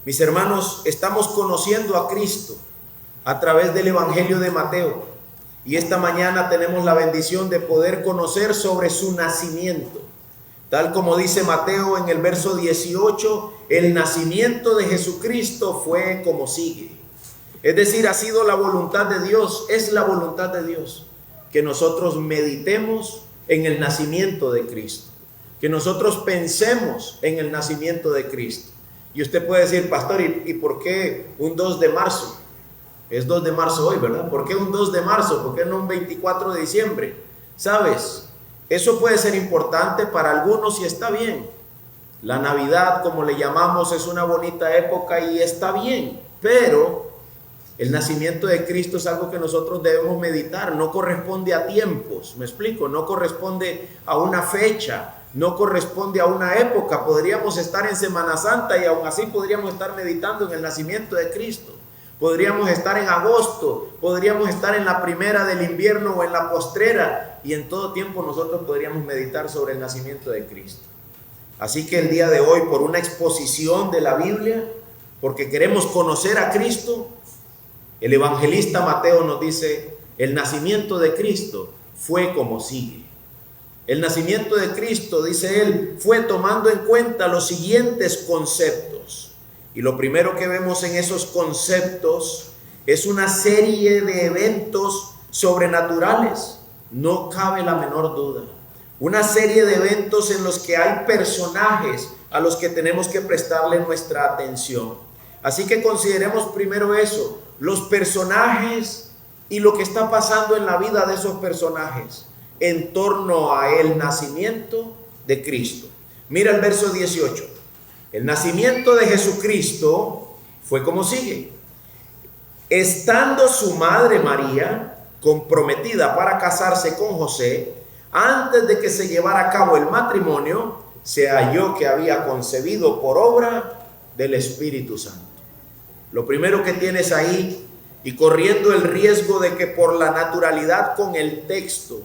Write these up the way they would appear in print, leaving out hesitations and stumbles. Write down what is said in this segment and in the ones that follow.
Mis hermanos, estamos conociendo a Cristo a través del Evangelio de Mateo. Y esta mañana tenemos la bendición de poder conocer sobre su nacimiento. Tal como dice Mateo en el verso 18, el nacimiento de Jesucristo fue como sigue. Es decir, ha sido la voluntad de Dios, es la voluntad de Dios, que nosotros meditemos en el nacimiento de Cristo, que nosotros pensemos en el nacimiento de Cristo. Y usted puede decir, pastor, ¿y por qué un 2 de marzo? Es 2 de marzo hoy, ¿verdad? ¿Por qué un 2 de marzo? ¿Por qué no un 24 de diciembre? ¿Sabes? Eso puede ser importante para algunos y está bien. La Navidad, como le llamamos, es una bonita época y está bien. Pero el nacimiento de Cristo es algo que nosotros debemos meditar. No corresponde a tiempos, ¿me explico? No corresponde a una fecha, no corresponde a una época. Podríamos estar en Semana Santa y aún así podríamos estar meditando en el nacimiento de Cristo. Podríamos estar en agosto, podríamos estar en la primera del invierno o en la postrera, y en todo tiempo nosotros podríamos meditar sobre el nacimiento de Cristo. Así que el día de hoy, por una exposición de la Biblia, porque queremos conocer a Cristo, el evangelista Mateo nos dice, el nacimiento de Cristo fue como sigue. El nacimiento de Cristo, dice él, fue tomando en cuenta los siguientes conceptos. Y lo primero que vemos en esos conceptos es una serie de eventos sobrenaturales. No cabe la menor duda. Una serie de eventos en los que hay personajes a los que tenemos que prestarle nuestra atención. Así que consideremos primero eso, los personajes y lo que está pasando en la vida de esos personajes en torno a el nacimiento de Cristo. Mira el verso 18. El nacimiento de Jesucristo fue como sigue. Estando su madre María comprometida para casarse con José, antes de que se llevara a cabo el matrimonio, se halló que había concebido por obra del Espíritu Santo. Lo primero que tienes ahí, y corriendo el riesgo de que por la naturalidad con el texto,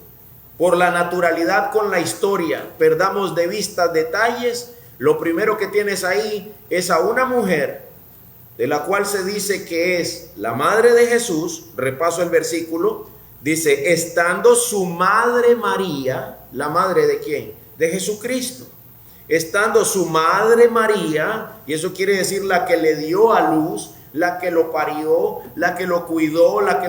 por la naturalidad con la historia, perdamos de vista detalles, lo primero que tienes ahí es a una mujer de la cual se dice que es la madre de Jesús. Repaso el versículo, dice, estando su madre María, ¿la madre de quién? De Jesucristo. Estando su madre María, y eso quiere decir la que le dio a luz, la que lo parió, la que lo cuidó, la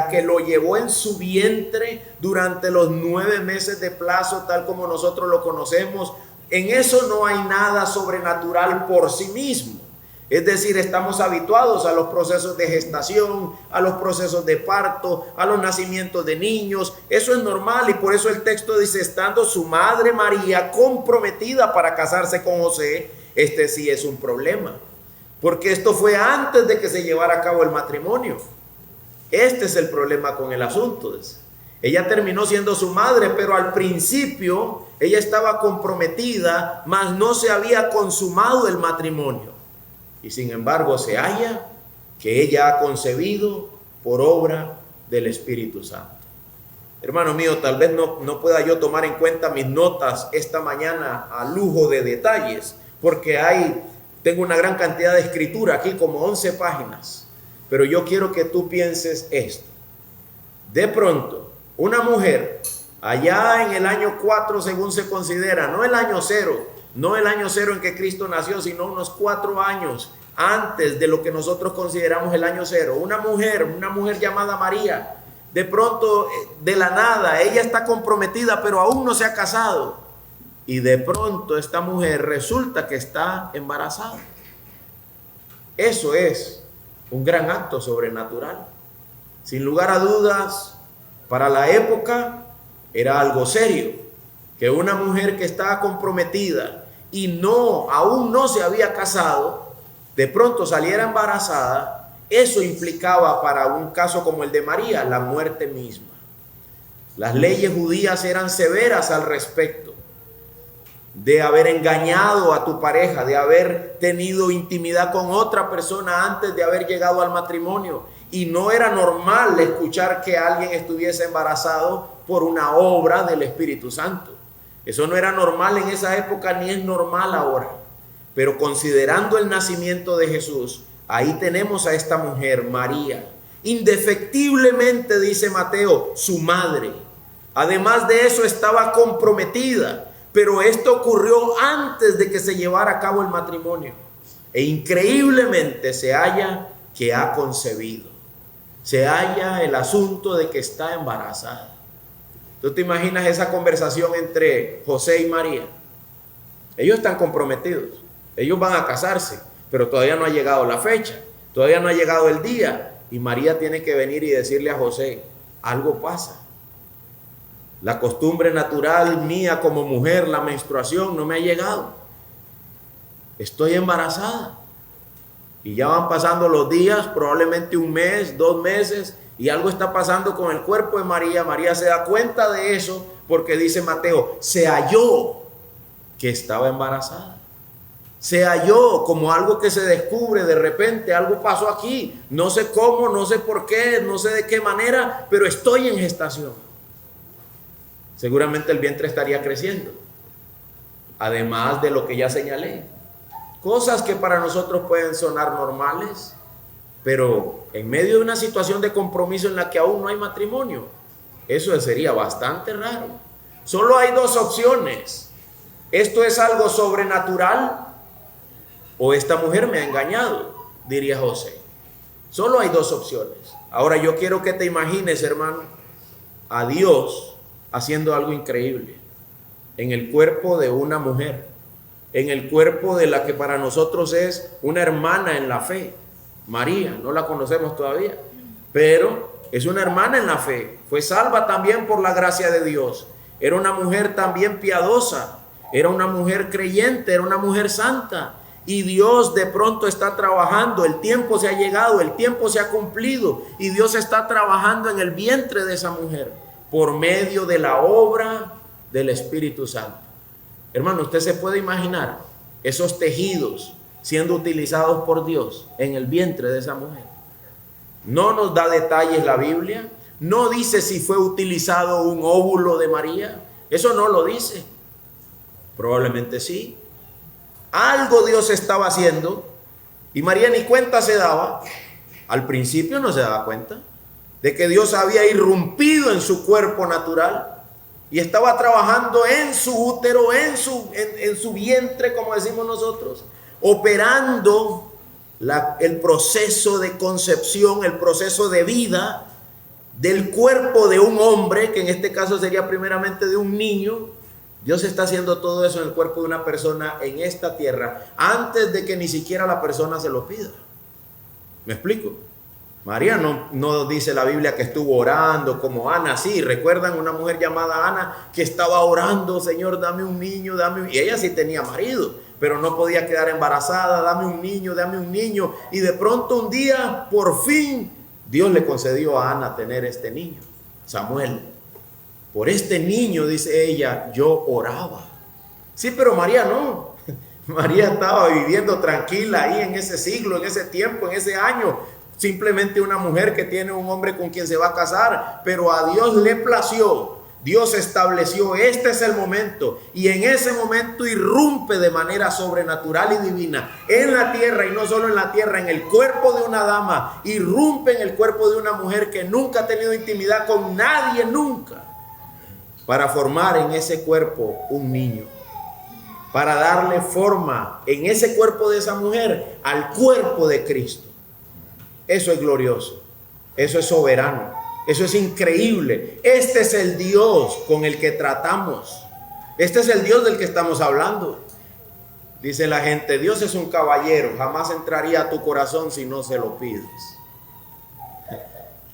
que lo llevó en su vientre durante los 9 meses de plazo, tal como nosotros lo conocemos. En eso no hay nada sobrenatural por sí mismo. Es decir, estamos habituados a los procesos de gestación, a los procesos de parto, a los nacimientos de niños. Eso es normal y por eso el texto dice, estando su madre María comprometida para casarse con José. Este sí es un problema, porque esto fue antes de que se llevara a cabo el matrimonio. Este es el problema con el asunto. Ella terminó siendo su madre, pero al principio ella estaba comprometida, mas no se había consumado el matrimonio. Y sin embargo se halla que ella ha concebido por obra del Espíritu Santo. Hermano mío, tal vez no pueda yo tomar en cuenta mis notas esta mañana a lujo de detalles, porque tengo una gran cantidad de escritura aquí, como 11 páginas. Pero yo quiero que tú pienses esto. De pronto, una mujer allá en el año 4, según se considera, no el año 0, no el año 0 en que Cristo nació, sino unos 4 años antes de lo que nosotros consideramos el año 0. Una mujer llamada María, de pronto, de la nada, ella está comprometida, pero aún no se ha casado. Y de pronto esta mujer resulta que está embarazada. Eso es un gran acto sobrenatural. Sin lugar a dudas, para la época era algo serio, que una mujer que estaba comprometida y aún no se había casado, de pronto saliera embarazada. Eso implicaba para un caso como el de María, la muerte misma. Las leyes judías eran severas al respecto de haber engañado a tu pareja, de haber tenido intimidad con otra persona antes de haber llegado al matrimonio. Y no era normal escuchar que alguien estuviese embarazado por una obra del Espíritu Santo. Eso no era normal en esa época ni es normal ahora. Pero considerando el nacimiento de Jesús, ahí tenemos a esta mujer, María, indefectiblemente, dice Mateo, su madre. Además de eso, estaba comprometida, pero esto ocurrió antes de que se llevara a cabo el matrimonio. E increíblemente se halla que ha concebido. Se halla el asunto de que está embarazada. ¿Tú te imaginas esa conversación entre José y María? Ellos están comprometidos, ellos van a casarse, pero todavía no ha llegado la fecha, todavía no ha llegado el día. Y María tiene que venir y decirle a José, algo pasa. La costumbre natural mía como mujer, la menstruación, no me ha llegado. Estoy embarazada. Y ya van pasando los días, probablemente un mes, 2 meses, y algo está pasando con el cuerpo de María. María se da cuenta de eso porque dice Mateo, se halló que estaba embarazada. Se halló como algo que se descubre de repente, algo pasó aquí, no sé cómo, no sé por qué, no sé de qué manera, pero estoy en gestación. Seguramente el vientre estaría creciendo, además de lo que ya señalé. Cosas que para nosotros pueden sonar normales, pero en medio de una situación de compromiso en la que aún no hay matrimonio, eso sería bastante raro. Solo hay 2 opciones. ¿Esto es algo sobrenatural o esta mujer me ha engañado?, diría José. Solo hay 2 opciones. Ahora yo quiero que te imagines, hermano, a Dios haciendo algo increíble en el cuerpo de una mujer, en el cuerpo de la que para nosotros es una hermana en la fe. María, no la conocemos todavía, pero es una hermana en la fe. Fue salva también por la gracia de Dios. Era una mujer también piadosa, era una mujer creyente, era una mujer santa. Y Dios de pronto está trabajando, el tiempo se ha llegado, el tiempo se ha cumplido y Dios está trabajando en el vientre de esa mujer por medio de la obra del Espíritu Santo. Hermano, usted se puede imaginar esos tejidos siendo utilizados por Dios en el vientre de esa mujer. No nos da detalles la Biblia, no dice si fue utilizado un óvulo de María, eso no lo dice. Probablemente sí. Algo Dios estaba haciendo y María ni cuenta se daba. Al principio no se daba cuenta de que Dios había irrumpido en su cuerpo natural y estaba trabajando en su útero, en su vientre, como decimos nosotros, operando el proceso de concepción, el proceso de vida del cuerpo de un hombre, que en este caso sería primeramente de un niño. Dios está haciendo todo eso en el cuerpo de una persona en esta tierra antes de que ni siquiera la persona se lo pida. ¿Me explico? María no dice la Biblia que estuvo orando como Ana. Sí, recuerdan una mujer llamada Ana que estaba orando, Señor, dame un niño, y ella sí tenía marido, pero no podía quedar embarazada, dame un niño, y de pronto un día, por fin, Dios le concedió a Ana tener este niño, Samuel. Por este niño, dice ella, yo oraba. Sí, pero María no. María estaba viviendo tranquila ahí en ese siglo, en ese tiempo, en ese año. Simplemente una mujer que tiene un hombre con quien se va a casar, pero a Dios le plació. Dios estableció, este es el momento, y en ese momento irrumpe de manera sobrenatural y divina en la tierra, y no solo en la tierra, en el cuerpo de una dama, irrumpe en el cuerpo de una mujer que nunca ha tenido intimidad con nadie, nunca, para formar en ese cuerpo un niño, para darle forma en ese cuerpo de esa mujer al cuerpo de Cristo. Eso es glorioso, eso es soberano, eso es increíble. Este es el Dios con el que tratamos, este es el Dios del que estamos hablando. Dice la gente, Dios es un caballero, jamás entraría a tu corazón si no se lo pides.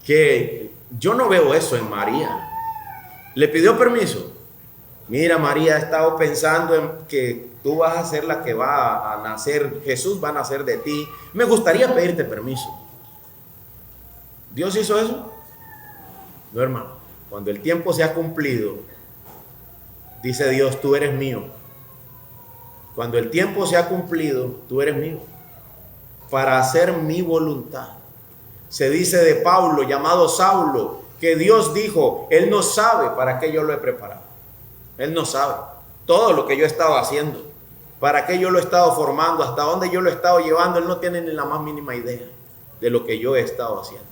Que yo no veo eso en María. ¿Le pidió permiso? Mira, María, he estado pensando en que tú vas a ser la que va a nacer, Jesús va a nacer de ti. Me gustaría pedirte permiso. ¿Dios hizo eso? No, hermano. Cuando el tiempo se ha cumplido, dice Dios, tú eres mío. Cuando el tiempo se ha cumplido, tú eres mío, para hacer mi voluntad. Se dice de Pablo, llamado Saulo, que Dios dijo, Él no sabe para qué yo lo he preparado. Él no sabe todo lo que yo he estado haciendo. para qué yo lo he estado formando, hasta dónde yo lo he estado llevando. Él no tiene ni la más mínima idea de lo que yo he estado haciendo.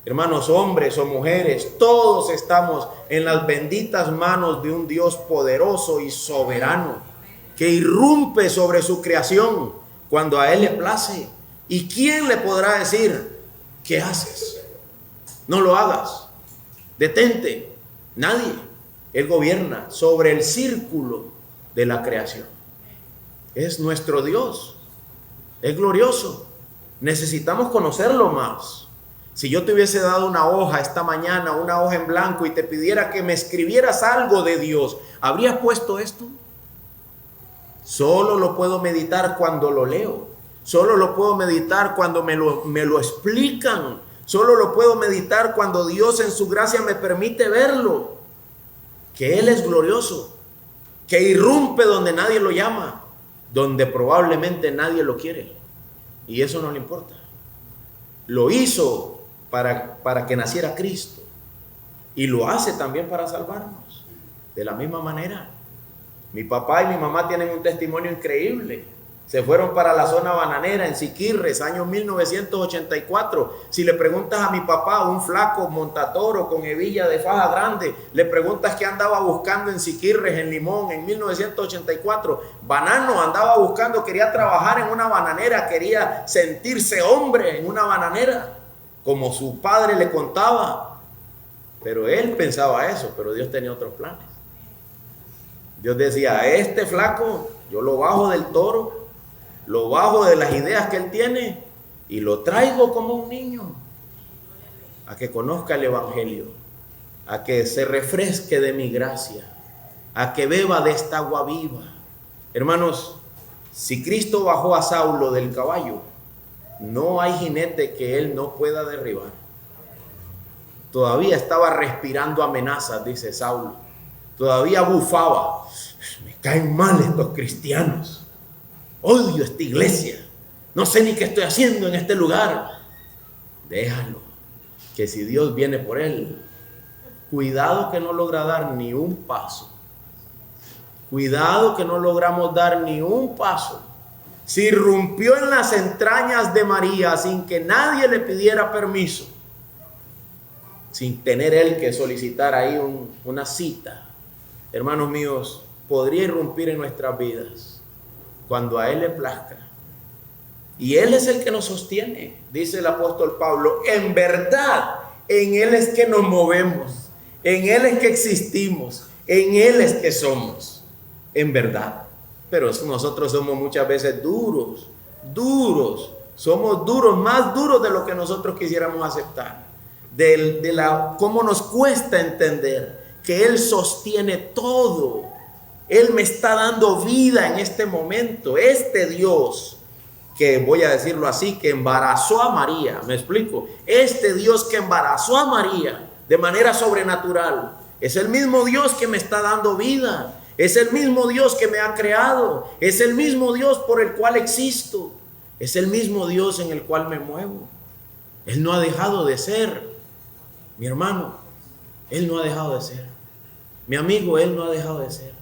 Hermanos, hombres o mujeres, todos estamos en las benditas manos de un Dios poderoso y soberano, que irrumpe sobre su creación cuando a Él le place. ¿Y quién le podrá decir, qué haces? No lo hagas, detente. Nadie. Él gobierna sobre el círculo de la creación. Es nuestro Dios, es glorioso. Necesitamos conocerlo más. Si yo te hubiese dado una hoja esta mañana, una hoja en blanco, y te pidiera que me escribieras algo de Dios, ¿habrías puesto esto? Solo lo puedo meditar cuando lo leo. Solo lo puedo meditar cuando me lo explican. Solo lo puedo meditar cuando Dios en su gracia me permite verlo. Que Él es glorioso, que irrumpe donde nadie lo llama, donde probablemente nadie lo quiere. Y eso no le importa. Lo hizo para que naciera Cristo, y lo hace también para salvarnos. De la misma manera, mi papá y mi mamá tienen un testimonio increíble. Se fueron para la zona bananera en Siquirres, año 1984. Si le preguntas a mi papá, un flaco montatoro con hebilla de faja grande, le preguntas qué andaba buscando en Siquirres, en Limón, en 1984. Banano andaba buscando, quería trabajar en una bananera, quería sentirse hombre en una bananera, como su padre le contaba. Pero él pensaba eso, pero Dios tenía otros planes. Dios decía, a este flaco yo lo bajo del toro, lo bajo de las ideas que él tiene y lo traigo como un niño a que conozca el evangelio, a que se refresque de mi gracia, a que beba de esta agua viva. Hermanos, si Cristo bajó a Saulo del caballo, no hay jinete que él no pueda derribar. Todavía estaba respirando amenazas, dice Saulo. Todavía bufaba. Me caen mal estos cristianos. Odio esta iglesia. No sé ni qué estoy haciendo en este lugar. Déjalo, que si Dios viene por él, cuidado que no logra dar ni un paso. Cuidado que no logramos dar ni un paso. Se irrumpió en las entrañas de María sin que nadie le pidiera permiso, sin tener él que solicitar ahí una cita. Hermanos míos, podría irrumpir en nuestras vidas cuando a Él le plazca. Y Él es el que nos sostiene, dice el apóstol Pablo. En verdad, en Él es que nos movemos, en Él es que existimos, en Él es que somos, en verdad. Pero nosotros somos muchas veces duros, somos duros, más duros de lo que nosotros quisiéramos aceptar. Cómo nos cuesta entender que Él sostiene todo. Él me está dando vida en este momento. Este Dios, que voy a decirlo así, que embarazó a María, ¿me explico? Este Dios que embarazó a María de manera sobrenatural, es el mismo Dios que me está dando vida. Es el mismo Dios que me ha creado. Es el mismo Dios por el cual existo. Es el mismo Dios en el cual me muevo. Él no ha dejado de ser. Mi hermano, Él no ha dejado de ser. Mi amigo, Él no ha dejado de ser.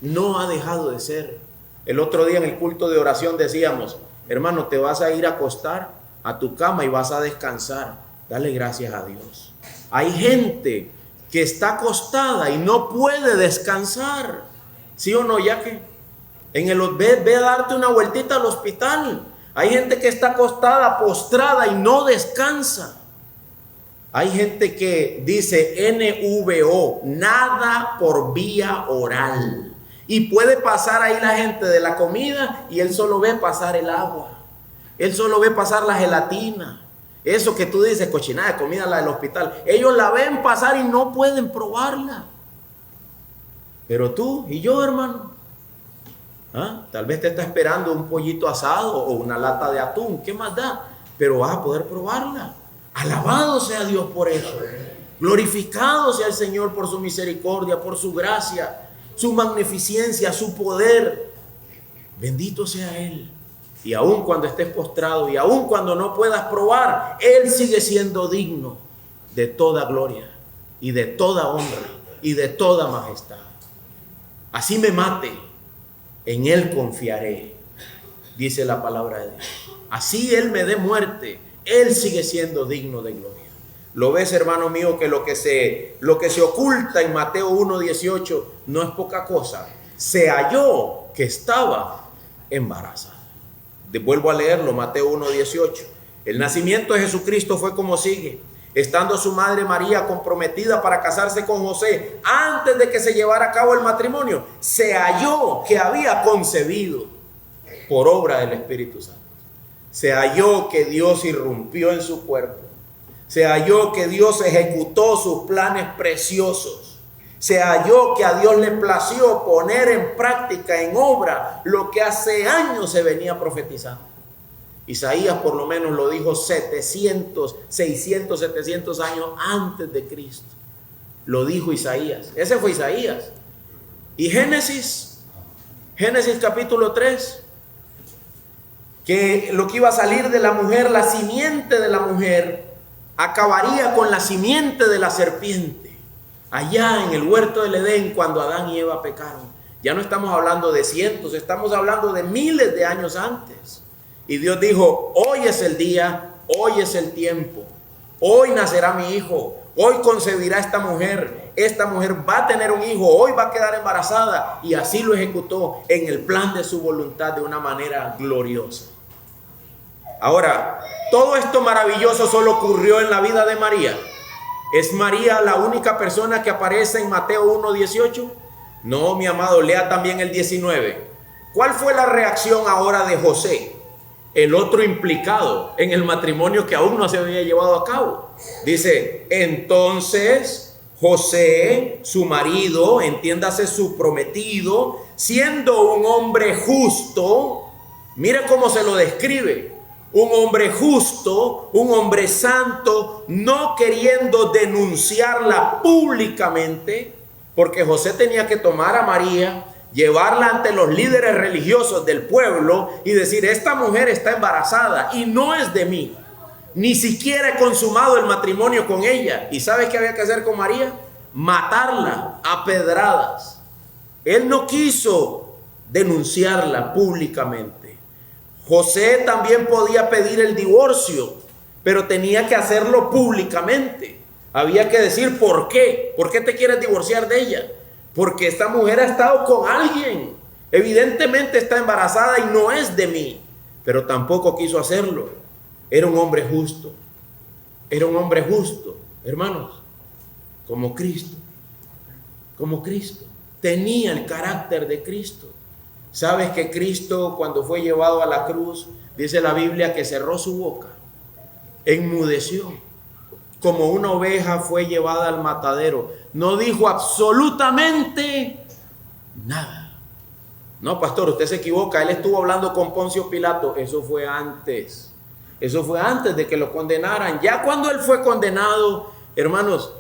No ha dejado de ser. El otro día en el culto de oración decíamos, hermano, te vas a ir a acostar a tu cama y vas a descansar. Dale gracias a Dios. Hay gente que está acostada y no puede descansar. ¿Sí o no? Ya que ve a darte una vueltita al hospital. Hay gente que está acostada, postrada y no descansa. Hay gente que dice NVO, nada por vía oral. Y puede pasar ahí la gente de la comida y él solo ve pasar el agua. Él solo ve pasar la gelatina. Eso que tú dices, cochinada de comida, la del hospital. Ellos la ven pasar y no pueden probarla. Pero tú y yo, hermano, tal vez te está esperando un pollito asado o una lata de atún. ¿Qué más da? Pero vas a poder probarla. Alabado sea Dios por eso. Glorificado sea el Señor por su misericordia, por su gracia, su magnificencia, su poder. Bendito sea Él. Y aun cuando estés postrado y aun cuando no puedas probar, Él sigue siendo digno de toda gloria y de toda honra y de toda majestad. Así me mate, en Él confiaré, dice la palabra de Dios. Así Él me dé muerte, Él sigue siendo digno de gloria. ¿Lo ves, hermano mío, que lo que se oculta en Mateo 1:18 no es poca cosa? Se halló que estaba embarazada. Vuelvo a leerlo, Mateo 1:18. El nacimiento de Jesucristo fue como sigue. Estando su madre María comprometida para casarse con José, antes de que se llevara a cabo el matrimonio, se halló que había concebido por obra del Espíritu Santo. Se halló que Dios irrumpió en su cuerpo. Se halló que Dios ejecutó sus planes preciosos. Se halló que a Dios le plació poner en práctica, en obra, lo que hace años se venía profetizando. Isaías por lo menos lo dijo 700 años antes de Cristo. Lo dijo Isaías. Ese fue Isaías. Y Génesis capítulo 3, que lo que iba a salir de la mujer, la simiente de la mujer, acabaría con la simiente de la serpiente. Allá en el huerto del Edén, cuando Adán y Eva pecaron. Ya no estamos hablando de cientos, estamos hablando de miles de años antes. Y Dios dijo, hoy es el día, hoy es el tiempo, hoy nacerá mi hijo, hoy concebirá esta mujer va a tener un hijo, hoy va a quedar embarazada. Y así lo ejecutó en el plan de su voluntad de una manera gloriosa. Ahora, todo esto maravilloso solo ocurrió en la vida de María. ¿Es María la única persona que aparece en Mateo 1:18? No, mi amado, lea también el 19. ¿Cuál fue la reacción ahora de José, el otro implicado en el matrimonio que aún no se había llevado a cabo? Dice, entonces José, su marido, entiéndase su prometido, siendo un hombre justo, mire cómo se lo describe. Un hombre justo, un hombre santo, no queriendo denunciarla públicamente, porque José tenía que tomar a María, llevarla ante los líderes religiosos del pueblo y decir, esta mujer está embarazada y no es de mí. Ni siquiera he consumado el matrimonio con ella. ¿Y sabes qué había que hacer con María? Matarla a pedradas. Él no quiso denunciarla públicamente. José también podía pedir el divorcio, pero tenía que hacerlo públicamente. Había que decir, ¿por qué? ¿Por qué te quieres divorciar de ella? Porque esta mujer ha estado con alguien. Evidentemente está embarazada y no es de mí. Pero tampoco quiso hacerlo. Era un hombre justo. Era un hombre justo, hermanos, como Cristo. Como Cristo. Tenía el carácter de Cristo. ¿Sabes que Cristo, cuando fue llevado a la cruz, dice la Biblia que cerró su boca, enmudeció, como una oveja fue llevada al matadero? No dijo absolutamente nada. No, pastor, usted se equivoca. Él estuvo hablando con Poncio Pilato. Eso fue antes. Eso fue antes de que lo condenaran. Ya cuando él fue condenado, hermanos,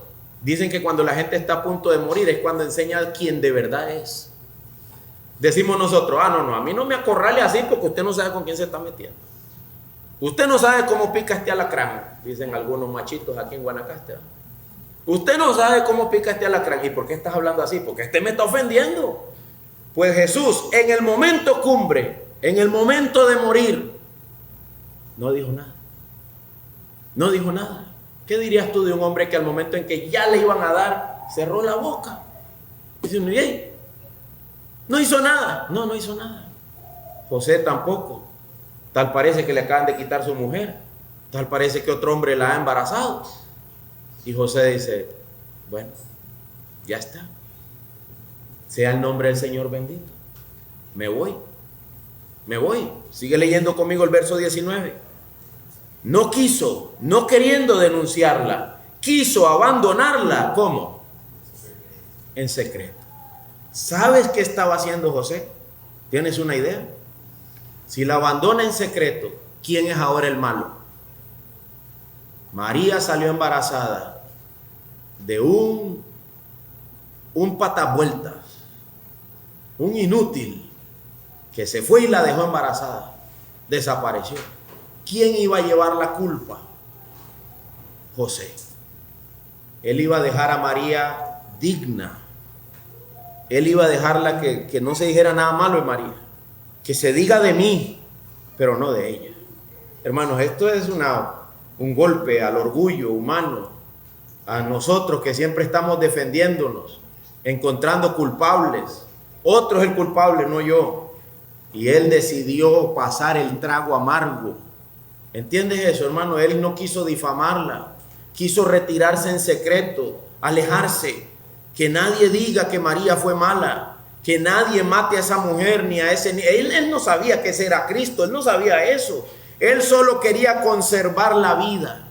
dicen que cuando la gente está a punto de morir es cuando enseña quién de verdad es. Decimos nosotros, no, a mí no me acorrale así porque usted no sabe con quién se está metiendo. Usted no sabe cómo pica este alacrán, dicen algunos machitos aquí en Guanacaste. Usted no sabe cómo pica este alacrán. ¿Y por qué estás hablando así? Porque este me está ofendiendo. Pues Jesús, en el momento cumbre, en el momento de morir, no dijo nada. No dijo nada. ¿Qué dirías tú de un hombre que al momento en que ya le iban a dar, cerró la boca? Dice, no hizo nada. No hizo nada. José tampoco. Tal parece que le acaban de quitar su mujer. Tal parece que otro hombre la ha embarazado. Y José dice, bueno, ya está. Sea el nombre del Señor bendito. Me voy. Sigue leyendo conmigo el verso 19. No quiso, no queriendo denunciarla, quiso abandonarla. ¿Cómo? En secreto. ¿Sabes qué estaba haciendo José? ¿Tienes una idea? Si la abandona en secreto, ¿quién es ahora el malo? María salió embarazada de un patavueltas, un inútil que se fue y la dejó embarazada. Desapareció. ¿Quién iba a llevar la culpa? José. Él iba a dejar a María digna. él iba a dejarla que no se dijera nada malo de María, que se diga de mí, pero no de ella. Hermanos, esto es un golpe al orgullo humano, a nosotros que siempre estamos defendiéndonos, encontrando culpables. Otro es el culpable, no yo. Y él decidió pasar el trago amargo. ¿Entiendes eso, hermano? Él no quiso difamarla, quiso retirarse en secreto, alejarse, que nadie diga que María fue mala, que nadie mate a esa mujer ni a ese niño. Él no sabía que ese era Cristo, él no sabía eso. Él solo quería conservar la vida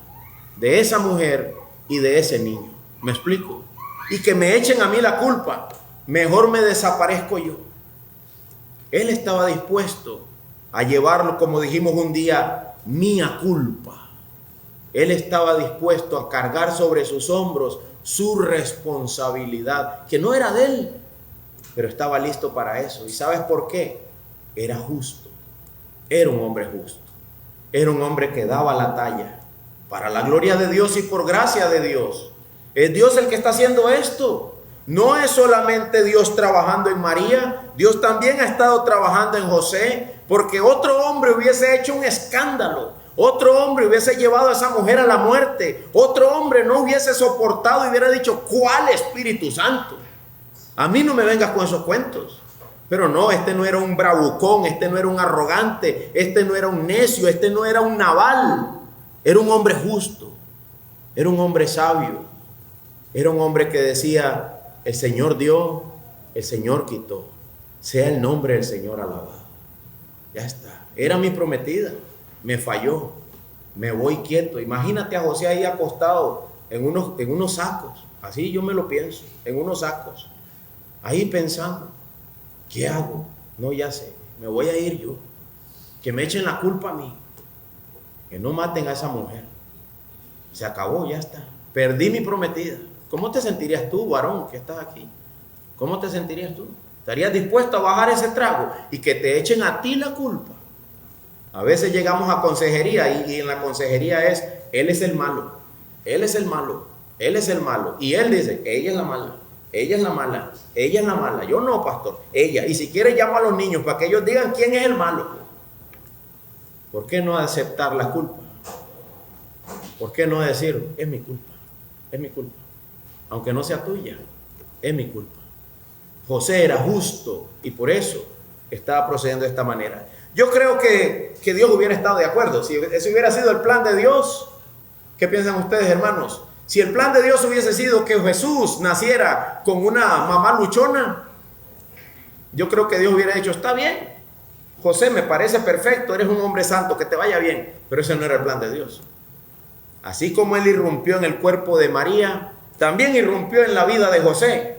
de esa mujer y de ese niño. ¿Me explico? Y que me echen a mí la culpa, mejor me desaparezco yo. Él estaba dispuesto a llevarlo, como dijimos un día, mía culpa. Él estaba dispuesto a cargar sobre sus hombros su responsabilidad, que no era de él, pero estaba listo para eso. ¿Y sabes por qué? Era justo, era un hombre justo, era un hombre que daba la talla para la gloria de Dios y por gracia de Dios. Es Dios el que está haciendo esto. No es solamente Dios trabajando en María, Dios también ha estado trabajando en José, porque otro hombre hubiese hecho un escándalo, otro hombre hubiese llevado a esa mujer a la muerte, otro hombre no hubiese soportado y hubiera dicho, ¿cuál Espíritu Santo? A mí no me vengas con esos cuentos. Pero no, este no era un bravucón, este no era un arrogante, este no era un necio, este no era un naval. Era un hombre justo, era un hombre sabio, era un hombre que decía, el Señor dio, el Señor quitó, sea el nombre del Señor alabado. Ya está, era mi prometida, me falló, me voy quieto. Imagínate a José ahí acostado en unos sacos, así yo me lo pienso, en unos sacos, ahí pensando, ¿qué hago? No, ya sé, me voy a ir yo, que me echen la culpa a mí, que no maten a esa mujer, se acabó, ya está, perdí mi prometida. ¿Cómo te sentirías tú, varón, que estás aquí? ¿Cómo te sentirías tú? ¿Estarías dispuesto a bajar ese trago y que te echen a ti la culpa? A veces llegamos a consejería y en la consejería es, él es el malo, él es el malo, él es el malo. Y él dice, ella es la mala, ella es la mala, ella es la mala. Yo no, pastor, ella. Y si quiere llama a los niños para que ellos digan quién es el malo. ¿Por qué no aceptar la culpa? ¿Por qué no decir, es mi culpa, es mi culpa? Aunque no sea tuya, es mi culpa. José era justo y por eso estaba procediendo de esta manera. Yo creo que Dios hubiera estado de acuerdo. Si ese hubiera sido el plan de Dios, ¿qué piensan ustedes, hermanos? Si el plan de Dios hubiese sido que Jesús naciera con una mamá luchona, yo creo que Dios hubiera dicho, está bien, José, me parece perfecto, eres un hombre santo, que te vaya bien. Pero ese no era el plan de Dios. Así como él irrumpió en el cuerpo de María, también irrumpió en la vida de José.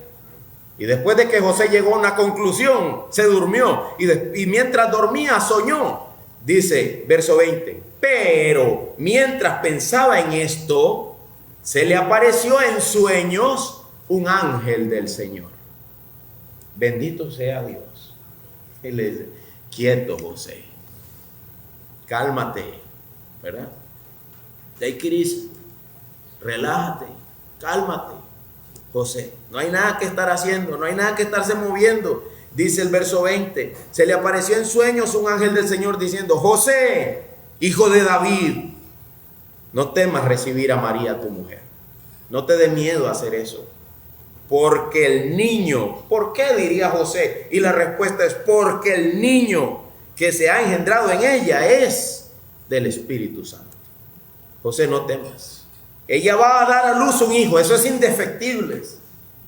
Y después de que José llegó a una conclusión, se durmió. Y mientras dormía, soñó. Dice, verso 20. Pero mientras pensaba en esto, se le apareció en sueños un ángel del Señor. Bendito sea Dios. Él le dice, quieto, José. Cálmate, ¿verdad? Take it easy. Relájate. Cálmate, José. No hay nada que estar haciendo, no hay nada que estarse moviendo. Dice el verso 20, se le apareció en sueños un ángel del Señor diciendo, José, hijo de David, no temas recibir a María tu mujer. No te dé miedo a hacer eso. Porque el niño, ¿por qué diría José? Y la respuesta es porque el niño que se ha engendrado en ella es del Espíritu Santo. José, no temas. Ella va a dar a luz un hijo, eso es indefectible.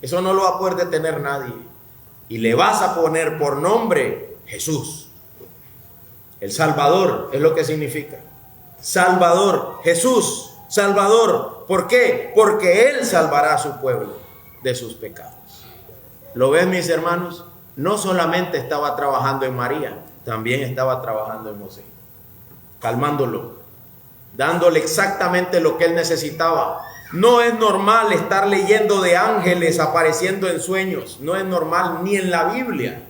Eso no lo va a poder detener nadie. Y le vas a poner por nombre Jesús. El Salvador es lo que significa. Salvador, Jesús, Salvador. ¿Por qué? Porque Él salvará a su pueblo de sus pecados. ¿Lo ven, mis hermanos? No solamente estaba trabajando en María, también estaba trabajando en José. Calmándolo, dándole exactamente lo que él necesitaba. No es normal estar leyendo de ángeles apareciendo en sueños. No es normal ni en la Biblia.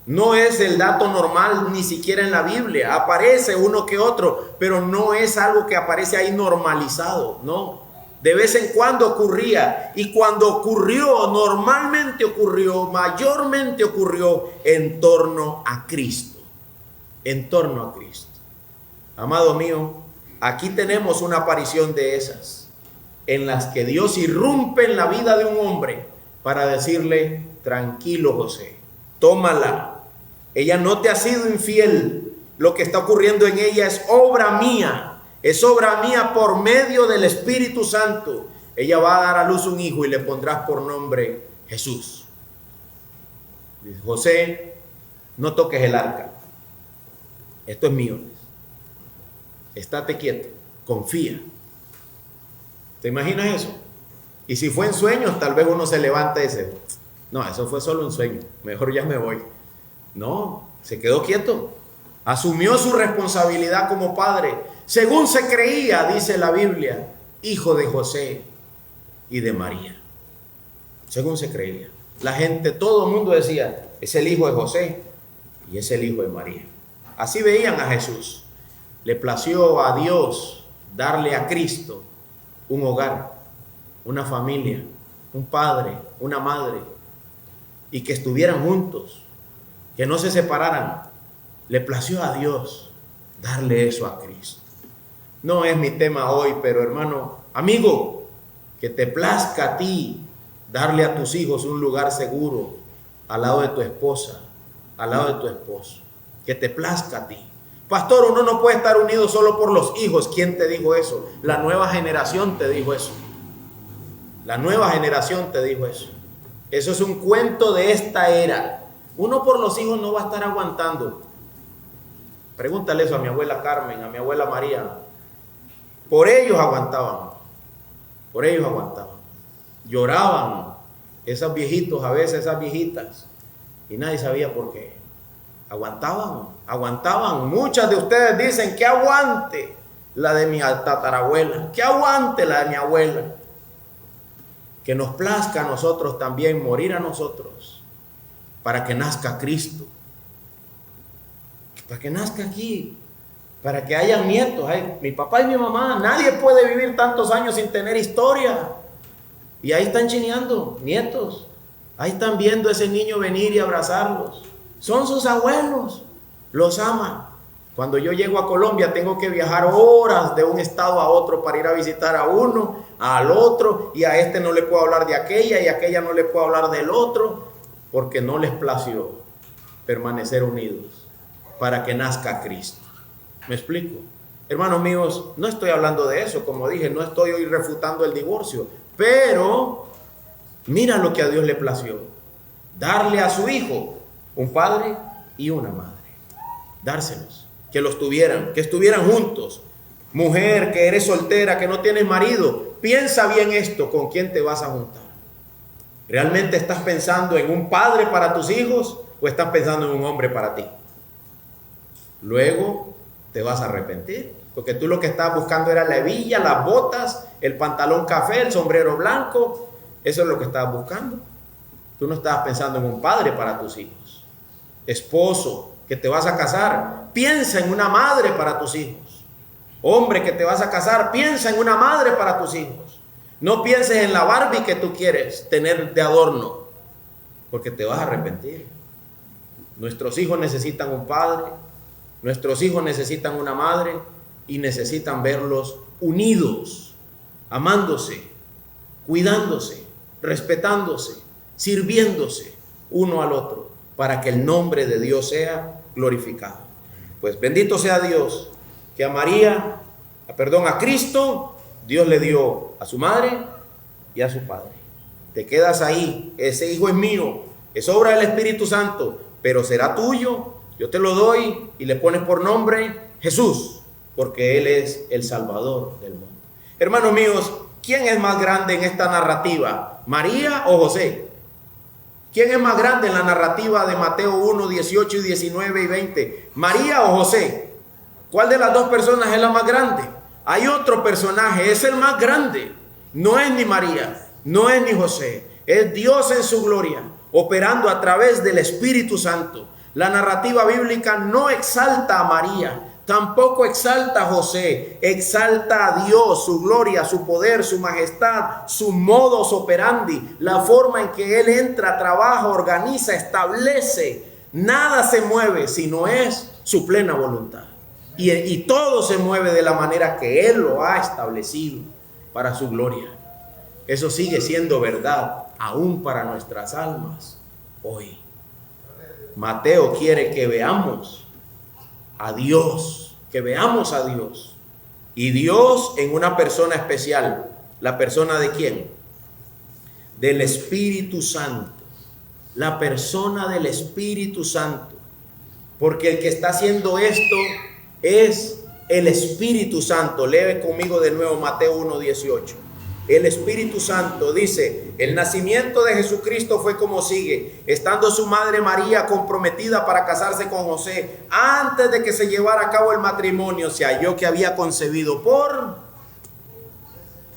No es el dato normal ni siquiera en la Biblia. Aparece uno que otro, pero no es algo que aparece ahí normalizado. No, De vez en cuando ocurría, y cuando ocurrió, normalmente ocurrió, mayormente ocurrió en torno a Cristo. En torno a Cristo. Amado mío, aquí tenemos una aparición de esas, en las que Dios irrumpe en la vida de un hombre para decirle: tranquilo, José, tómala. Ella no te ha sido infiel. Lo que está ocurriendo en ella es obra mía. Es obra mía por medio del Espíritu Santo. Ella va a dar a luz un hijo y le pondrás por nombre Jesús. Dice: José, no toques el arca. Esto es mío. Estate quieto, confía. ¿Te imaginas eso? Y si fue en sueños, tal vez uno se levanta y dice: no, eso fue solo un sueño, mejor ya me voy. No, se quedó quieto. Asumió su responsabilidad como padre, según se creía, dice la Biblia, hijo de José y de María. Según se creía. La gente, todo el mundo decía: es el hijo de José y es el hijo de María. Así veían a Jesús. Le plació a Dios darle a Cristo un hogar, una familia, un padre, una madre, y que estuvieran juntos, que no se separaran. Le plació a Dios darle eso a Cristo. No es mi tema hoy, pero hermano, amigo, que te plazca a ti darle a tus hijos un lugar seguro al lado de tu esposa, al lado de tu esposo. Que te plazca a ti. Pastor, uno no puede estar unido solo por los hijos. ¿Quién te dijo eso? La nueva generación te dijo eso. La nueva generación te dijo eso. Eso es un cuento de esta era. Uno por los hijos no va a estar aguantando. Pregúntale eso a mi abuela Carmen, a mi abuela María. Por ellos aguantaban. Por ellos aguantaban. Lloraban esos viejitos, a veces esas viejitas, y nadie sabía por qué. Aguantaban. Muchas de ustedes dicen: que aguante la de mi tatarabuela, que aguante la de mi abuela. Que nos plazca a nosotros también morir a nosotros, para que nazca Cristo, para que nazca aquí, para que haya nietos. Ay, mi papá y mi mamá, nadie puede vivir tantos años sin tener historia, y ahí están chineando nietos, ahí están viendo a ese niño venir y abrazarlos. Son sus abuelos, los aman. Cuando yo llego a Colombia tengo que viajar horas de un estado a otro para ir a visitar a uno, al otro, y a este no le puedo hablar de aquella, y a aquella no le puedo hablar del otro, porque no les plació permanecer unidos para que nazca Cristo. ¿Me explico? Hermanos míos, no estoy hablando de eso, como dije, no estoy hoy refutando el divorcio, pero mira lo que a Dios le plació: darle a su hijo un padre y una madre. Dárselos, que los tuvieran, que estuvieran juntos. Mujer que eres soltera, que no tienes marido, piensa bien esto: ¿con quién te vas a juntar? ¿Realmente estás pensando en un padre para tus hijos o estás pensando en un hombre para ti? Luego te vas a arrepentir, porque tú lo que estabas buscando era la hebilla, las botas, el pantalón café, el sombrero blanco. Eso es lo que estabas buscando. Tú no estabas pensando en un padre para tus hijos. Esposo que te vas a casar, piensa en una madre para tus hijos. Hombre que te vas a casar, piensa en una madre para tus hijos. No pienses en la Barbie que tú quieres tener de adorno, porque te vas a arrepentir. Nuestros hijos necesitan un padre, nuestros hijos necesitan una madre, y necesitan verlos unidos, amándose, cuidándose, respetándose, sirviéndose uno al otro, para que el nombre de Dios sea glorificado. Pues bendito sea Dios, que a Cristo, Dios le dio a su madre y a su padre. Te quedas ahí: ese hijo es mío, es obra del Espíritu Santo, pero será tuyo, yo te lo doy, y le pones por nombre Jesús, porque Él es el Salvador del mundo. Hermanos míos, ¿quién es más grande en esta narrativa? ¿María o José? ¿Quién es más grande en la narrativa de Mateo 1, 18 y 19 y 20? ¿María o José? ¿Cuál de las dos personas es la más grande? Hay otro personaje, es el más grande. No es ni María, no es ni José. Es Dios en su gloria, operando a través del Espíritu Santo. La narrativa bíblica no exalta a María, Tampoco exalta a José, exalta a Dios, su gloria, su poder, su majestad, su modus operandi, la forma en que Él entra, trabaja, organiza, establece. Nada se mueve si no es su plena voluntad. Y todo se mueve de la manera que Él lo ha establecido para su gloria. Eso sigue siendo verdad aún para nuestras almas hoy. Mateo quiere que veamos a Dios, que veamos a Dios. Y Dios en una persona especial. ¿La persona de quién? Del Espíritu Santo. La persona del Espíritu Santo. Porque el que está haciendo esto es el Espíritu Santo. Lee conmigo de nuevo Mateo 1:18. El Espíritu Santo dice: el nacimiento de Jesucristo fue como sigue. Estando su madre María comprometida para casarse con José, antes de que se llevara a cabo el matrimonio, se halló que había concebido por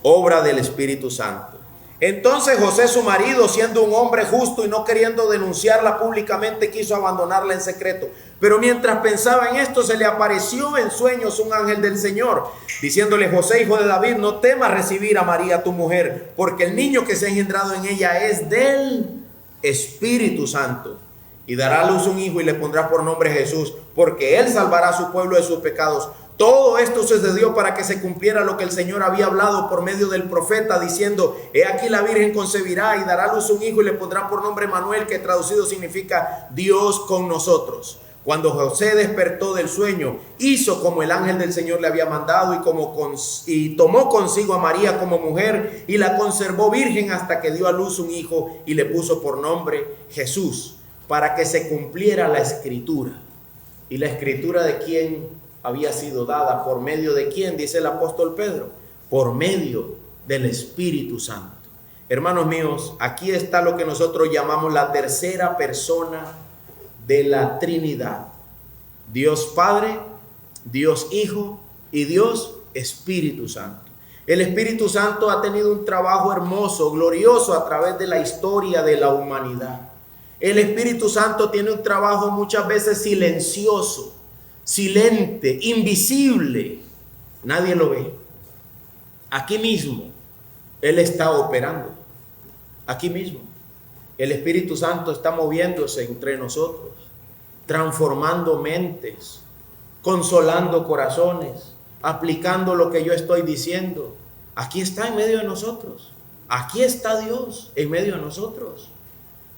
obra del Espíritu Santo. Entonces José, su marido, siendo un hombre justo y no queriendo denunciarla públicamente, quiso abandonarla en secreto. Pero mientras pensaba en esto, se le apareció en sueños un ángel del Señor, diciéndole: José, hijo de David, no temas recibir a María tu mujer, porque el niño que se ha engendrado en ella es del Espíritu Santo. Y dará a luz un hijo y le pondrá por nombre Jesús, porque él salvará a su pueblo de sus pecados. Todo esto sucedió para que se cumpliera lo que el Señor había hablado por medio del profeta, diciendo: he aquí la Virgen concebirá y dará a luz un hijo y le pondrá por nombre Manuel, que traducido significa Dios con nosotros. Cuando José despertó del sueño, hizo como el ángel del Señor le había mandado y tomó consigo a María como mujer y la conservó virgen hasta que dio a luz un hijo y le puso por nombre Jesús, para que se cumpliera la escritura. ¿Y la escritura de quién había sido dada? ¿Por medio de quién? Dice el apóstol Pedro: por medio del Espíritu Santo. Hermanos míos, aquí está lo que nosotros llamamos la tercera persona de la Trinidad: Dios Padre, Dios Hijo y Dios Espíritu Santo. El Espíritu Santo ha tenido un trabajo hermoso, glorioso a través de la historia de la humanidad. El Espíritu Santo tiene un trabajo muchas veces silencioso, silente, invisible. Nadie lo ve. Aquí mismo Él está operando. Aquí mismo el Espíritu Santo está moviéndose entre nosotros, transformando mentes, consolando corazones, aplicando lo que yo estoy diciendo. Aquí está en medio de nosotros. Aquí está Dios en medio de nosotros.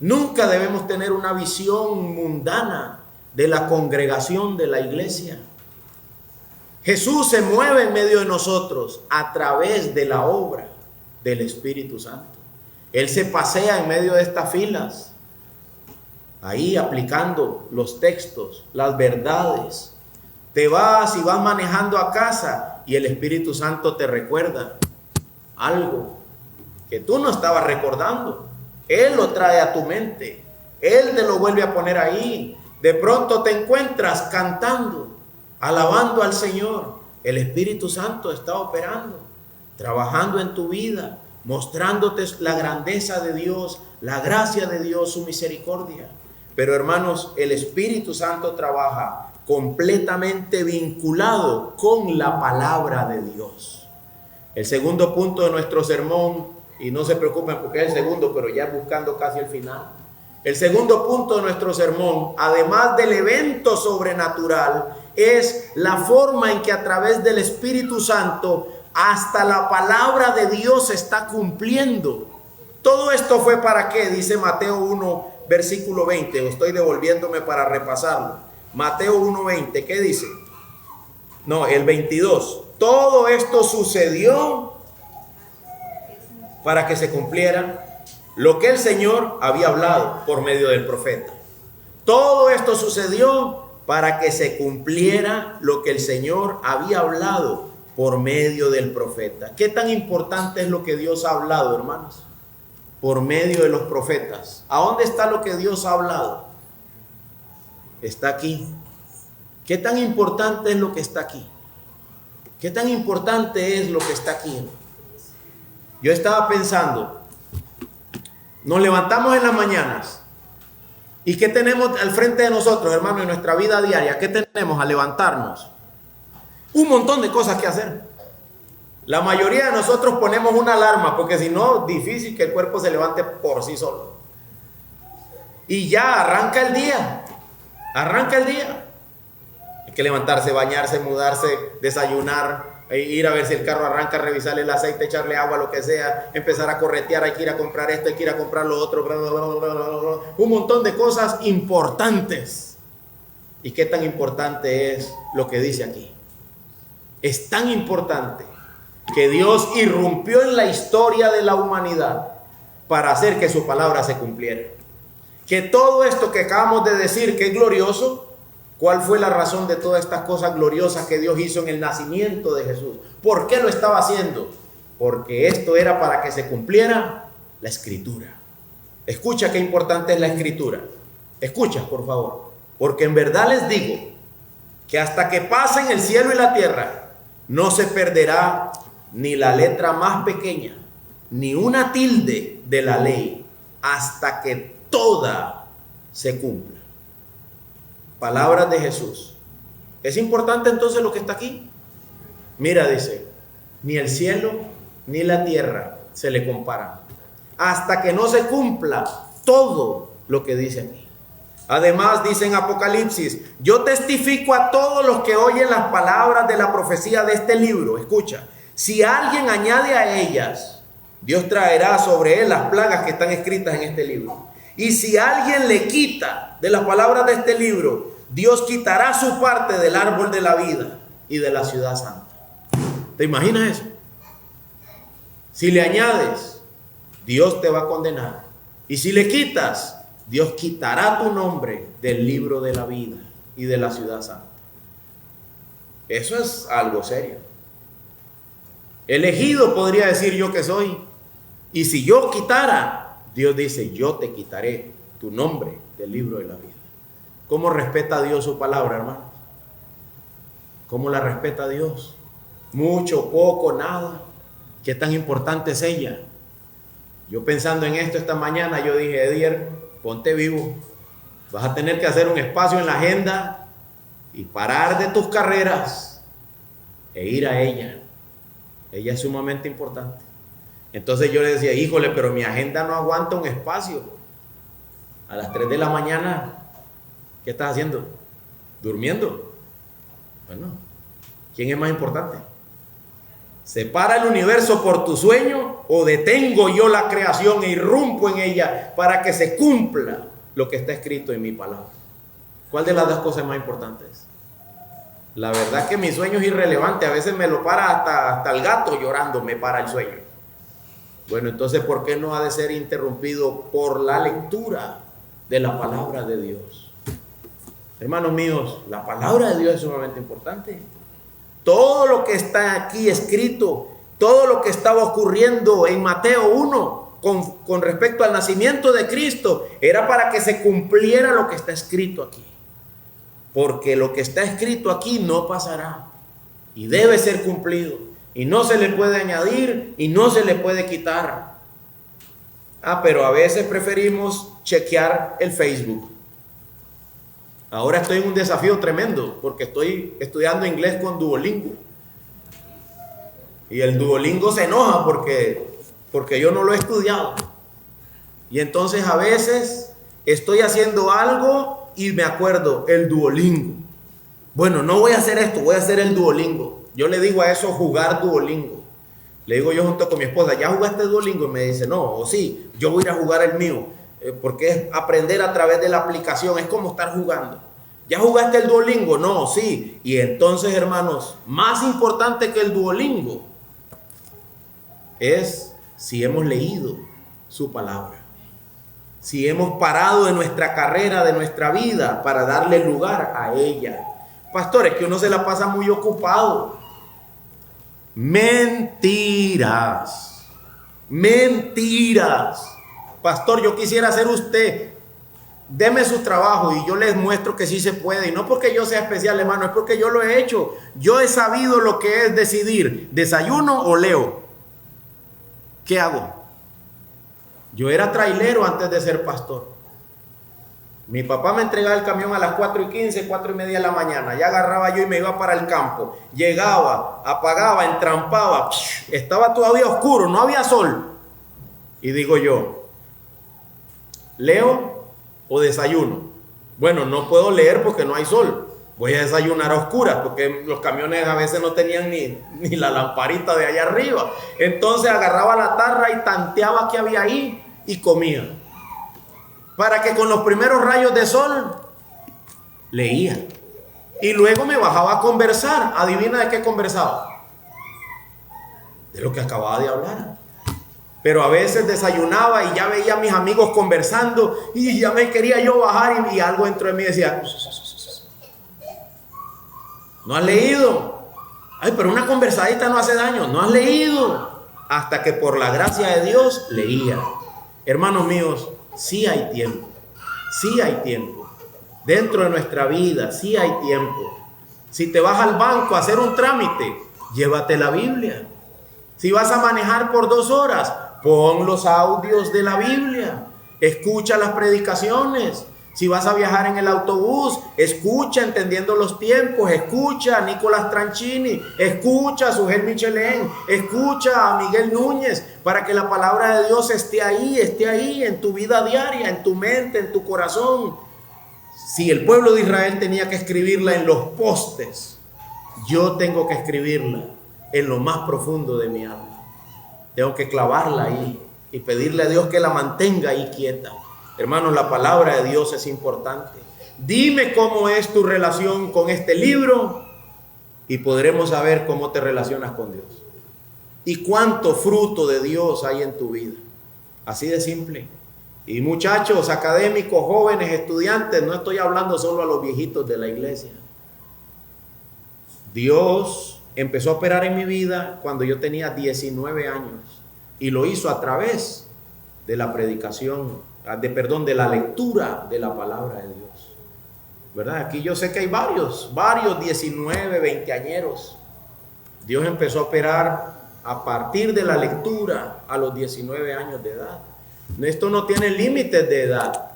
Nunca debemos tener una visión mundana de la congregación de la iglesia. Jesús se mueve en medio de nosotros a través de la obra del Espíritu Santo. Él se pasea en medio de estas filas, ahí aplicando los textos, las verdades. Te vas y vas manejando a casa y el Espíritu Santo te recuerda algo que tú no estabas recordando. Él lo trae a tu mente. Él te lo vuelve a poner ahí. De pronto te encuentras cantando, alabando al Señor. El Espíritu Santo está operando, trabajando en tu vida, mostrándote la grandeza de Dios, la gracia de Dios, su misericordia. Pero hermanos, el Espíritu Santo trabaja completamente vinculado con la palabra de Dios. El segundo punto de nuestro sermón, y no se preocupen porque es el segundo, pero ya buscando casi el final. El segundo punto de nuestro sermón, además del evento sobrenatural, es la forma en que a través del Espíritu Santo hasta la palabra de Dios se está cumpliendo. Todo esto fue para qué, dice Mateo 1, versículo 20. Estoy devolviéndome para repasarlo. Mateo 1:20, ¿qué dice? No, el 22. Todo esto sucedió para que se cumpliera lo que el Señor había hablado por medio del profeta. Todo esto sucedió para que se cumpliera lo que el Señor había hablado por medio del profeta. ¿Qué tan importante es lo que Dios ha hablado, hermanos? Por medio de los profetas. ¿A dónde está lo que Dios ha hablado? Está aquí. ¿Qué tan importante es lo que está aquí? ¿Qué tan importante es lo que está aquí? Yo estaba pensando, nos levantamos en las mañanas y ¿qué tenemos al frente de nosotros, hermano, en nuestra vida diaria? ¿Qué tenemos al levantarnos? Un montón de cosas que hacer. La mayoría de nosotros ponemos una alarma, porque si no, difícil que el cuerpo se levante por sí solo. Y ya arranca el día. Arranca el día. Hay que levantarse, bañarse, mudarse, desayunar, ir a ver si el carro arranca, revisarle el aceite, echarle agua, lo que sea, empezar a corretear, hay que ir a comprar esto, hay que ir a comprar lo otro, bla, bla, bla, bla, bla, bla. Un montón de cosas importantes. ¿Y qué tan importante es lo que dice aquí? Es tan importante que Dios irrumpió en la historia de la humanidad para hacer que su palabra se cumpliera. Que todo esto que acabamos de decir, que es glorioso, ¿cuál fue la razón de todas estas cosas gloriosas que Dios hizo en el nacimiento de Jesús? ¿Por qué lo estaba haciendo? Porque esto era para que se cumpliera la Escritura. Escucha qué importante es la Escritura. Escucha, por favor. Porque en verdad les digo que hasta que pasen el cielo y la tierra, no se perderá ni la letra más pequeña, ni una tilde de la ley, hasta que toda se cumpla. Palabras de Jesús. ¿Es importante entonces lo que está aquí? Mira, dice, ni el cielo ni la tierra se le comparan, hasta que no se cumpla todo lo que dice aquí. Además dice en Apocalipsis, yo testifico a todos los que oyen las palabras de la profecía de este libro. Escucha, si alguien añade a ellas, Dios traerá sobre él las plagas que están escritas en este libro. Y si alguien le quita de las palabras de este libro, Dios quitará su parte del árbol de la vida y de la ciudad santa. ¿Te imaginas eso? Si le añades, Dios te va a condenar. Y si le quitas, Dios quitará tu nombre del libro de la vida y de la ciudad santa. Eso es algo serio. Elegido podría decir yo que soy. Y si yo quitara, Dios dice, yo te quitaré tu nombre del libro de la vida. ¿Cómo respeta Dios su palabra, hermanos? ¿Cómo la respeta Dios? Mucho, poco, nada. ¿Qué tan importante es ella? Yo pensando en esto esta mañana, yo dije, Edier, ponte vivo. Vas a tener que hacer un espacio en la agenda y parar de tus carreras e ir a ella. Ella es sumamente importante. Entonces yo le decía, híjole, pero mi agenda no aguanta un espacio. A las 3 de la mañana, ¿qué estás haciendo? ¿Durmiendo? Bueno, ¿quién es más importante? ¿Se para el universo por tu sueño o detengo yo la creación e irrumpo en ella para que se cumpla lo que está escrito en mi palabra? ¿Cuál de las dos cosas es más importantes? La verdad que mi sueño es irrelevante. A veces me lo para hasta el gato llorando, me para el sueño. Bueno, entonces, ¿por qué no ha de ser interrumpido por la lectura de la palabra de Dios? Hermanos míos, la palabra de Dios es sumamente importante. Todo lo que está aquí escrito, todo lo que estaba ocurriendo en Mateo 1 con respecto al nacimiento de Cristo, era para que se cumpliera lo que está escrito aquí. Porque lo que está escrito aquí no pasará y debe ser cumplido. Y no se le puede añadir y no se le puede quitar. Pero a veces preferimos chequear el Facebook. Ahora estoy en un desafío tremendo porque estoy estudiando inglés con Duolingo. Y el Duolingo se enoja porque yo no lo he estudiado. Y entonces a veces estoy haciendo algo y me acuerdo, el Duolingo. Bueno, no voy a hacer esto, voy a hacer el Duolingo. Yo le digo a eso jugar Duolingo. Le digo yo junto con mi esposa, ¿ya jugaste Duolingo? Y me dice, no, o sí, yo voy a ir a jugar el mío. Porque es aprender a través de la aplicación, es como estar jugando. ¿Ya jugaste el Duolingo? No, sí. Y entonces, hermanos, más importante que el Duolingo es si hemos leído su palabra. Si hemos parado de nuestra carrera, de nuestra vida, para darle lugar a ella. Pastores, que uno se la pasa muy ocupado. Mentiras. Mentiras. Pastor, yo quisiera ser usted. Deme su trabajo y yo les muestro que sí se puede. Y no porque yo sea especial, hermano, es porque yo lo he hecho. Yo he sabido lo que es decidir, ¿desayuno o leo? ¿Qué hago? Yo era trailero antes de ser pastor. Mi papá me entregaba el camión a las 4:15, 4:30 de la mañana. Ya agarraba yo y me iba para el campo. Llegaba, apagaba, entrampaba. Estaba todavía oscuro, no había sol. Y digo yo, ¿leo o desayuno? Bueno, no puedo leer porque no hay sol. Voy a desayunar a oscuras porque los camiones a veces no tenían ni la lamparita de allá arriba. Entonces agarraba la tarra y tanteaba qué había ahí y comía. Para que con los primeros rayos de sol leía. Y luego me bajaba a conversar. Adivina de qué conversaba. De lo que acababa de hablar. Pero a veces desayunaba y ya veía a mis amigos conversando y ya me quería yo bajar y algo dentro de mí decía, ¿no has leído? Ay, pero una conversadita no hace daño. No has leído. Hasta que por la gracia de Dios leía. Hermanos míos, sí hay tiempo. Sí hay tiempo. Dentro de nuestra vida, sí hay tiempo. Si te vas al banco a hacer un trámite, llévate la Biblia. Si vas a manejar por 2 horas, pon los audios de la Biblia. Escucha las predicaciones. Si vas a viajar en el autobús, escucha Entendiendo los Tiempos, escucha a Nicolás Tranchini, escucha a Sugel Michelén, escucha a Miguel Núñez, para que la palabra de Dios esté ahí en tu vida diaria, en tu mente, en tu corazón. Si el pueblo de Israel tenía que escribirla en los postes, yo tengo que escribirla en lo más profundo de mi alma. Tengo que clavarla ahí y pedirle a Dios que la mantenga ahí quieta. Hermanos, la palabra de Dios es importante. Dime cómo es tu relación con este libro y podremos saber cómo te relacionas con Dios. Y cuánto fruto de Dios hay en tu vida. Así de simple. Y muchachos, académicos, jóvenes, estudiantes, no estoy hablando solo a los viejitos de la iglesia. Dios empezó a operar en mi vida cuando yo tenía 19 años. Y lo hizo a través de la predicación, de la lectura de la palabra de Dios. ¿Verdad? Aquí yo sé que hay varios 19, 20añeros. Dios empezó a operar a partir de la lectura a los 19 años de edad. Esto no tiene límites de edad.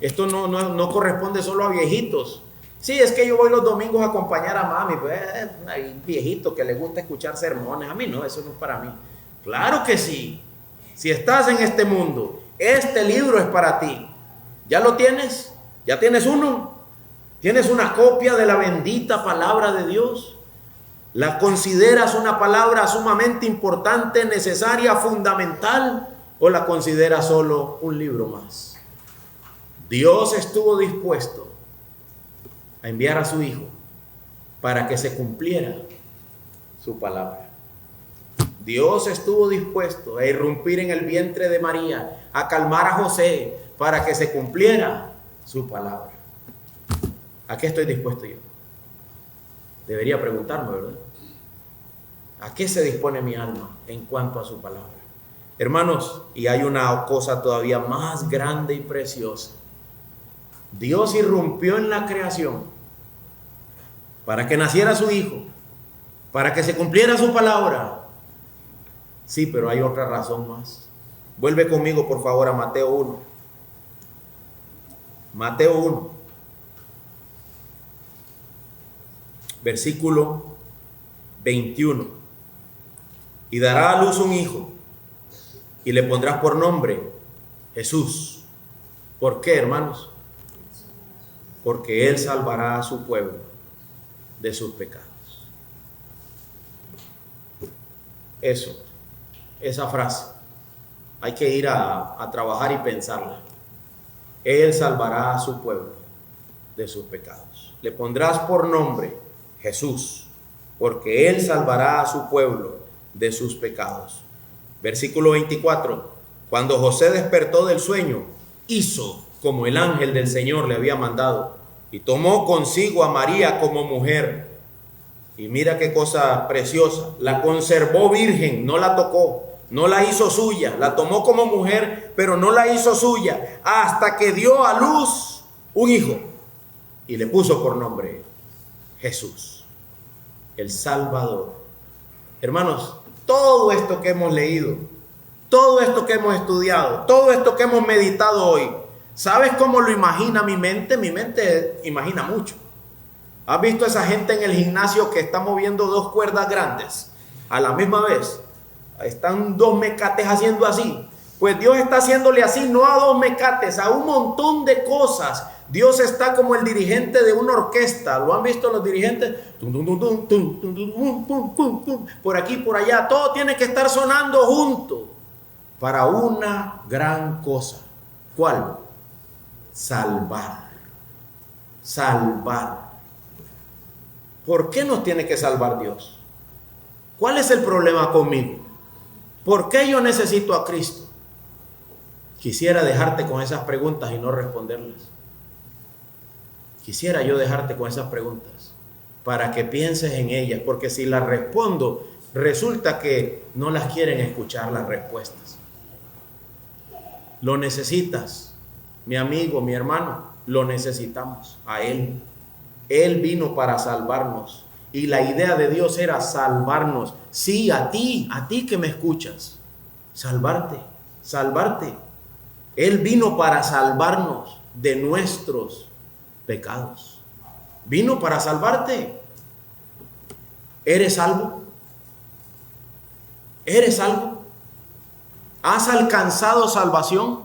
Esto no corresponde solo a viejitos. Sí, es que yo voy los domingos a acompañar a mami. Pues hay viejitos que les gusta escuchar sermones. A mí no, eso no es para mí. Claro que sí. Si estás en este mundo, este libro es para ti. ¿Ya lo tienes? ¿Ya tienes uno? ¿Tienes una copia de la bendita palabra de Dios? ¿La consideras una palabra sumamente importante, necesaria, fundamental? ¿O la consideras solo un libro más? Dios estuvo dispuesto a enviar a su Hijo para que se cumpliera su palabra. Dios estuvo dispuesto a irrumpir en el vientre de María, a calmar a José para que se cumpliera su palabra. ¿A qué estoy dispuesto yo? Debería preguntarme, ¿verdad? ¿A qué se dispone mi alma en cuanto a su palabra? Hermanos, y hay una cosa todavía más grande y preciosa. Dios irrumpió en la creación para que naciera su Hijo, para que se cumpliera su palabra. Sí, pero hay otra razón más. Vuelve conmigo, por favor, a Mateo 1. Mateo 1, versículo 21. Y dará a luz un hijo, y le pondrás por nombre Jesús. ¿Por qué, hermanos? Porque él salvará a su pueblo de sus pecados. Esa frase hay que ir a trabajar y pensarla. Él salvará a su pueblo de sus pecados. Le pondrás por nombre Jesús, porque él salvará a su pueblo de sus pecados. Versículo 24. Cuando José despertó del sueño, hizo como el ángel del Señor le había mandado, y tomó consigo a María como mujer. Y mira qué cosa preciosa, la conservó virgen, no la tocó, no la hizo suya, la tomó como mujer, pero no la hizo suya, hasta que dio a luz un hijo, y le puso por nombre Jesús, el Salvador. Hermanos, todo esto que hemos leído, todo esto que hemos estudiado, todo esto que hemos meditado hoy, ¿Sabes cómo lo imagina mi mente? Mi mente imagina mucho. ¿Has visto esa gente en el gimnasio que está moviendo 2 cuerdas grandes a la misma vez? Están 2 mecates haciendo así. Pues Dios está haciéndole así, no a 2 mecates, a un montón de cosas. Dios está como el dirigente de una orquesta. ¿Lo han visto los dirigentes? Por aquí, por allá. Todo tiene que estar sonando junto para una gran cosa. ¿Cuál? Salvar. Salvar. ¿Por qué nos tiene que salvar Dios? ¿Cuál es el problema conmigo? ¿Por qué yo necesito a Cristo? Quisiera dejarte con esas preguntas y no responderlas. Quisiera yo dejarte con esas preguntas para que pienses en ellas, porque si las respondo, resulta que no las quieren escuchar las respuestas. Lo necesitas, mi amigo, mi hermano, lo necesitamos a Él. Él vino para salvarnos y la idea de Dios era salvarnos. Sí, a ti que me escuchas, salvarte, salvarte. Él vino para salvarnos de nuestros pecados. Vino para salvarte. ¿Eres salvo? ¿Eres salvo? ¿Has alcanzado salvación?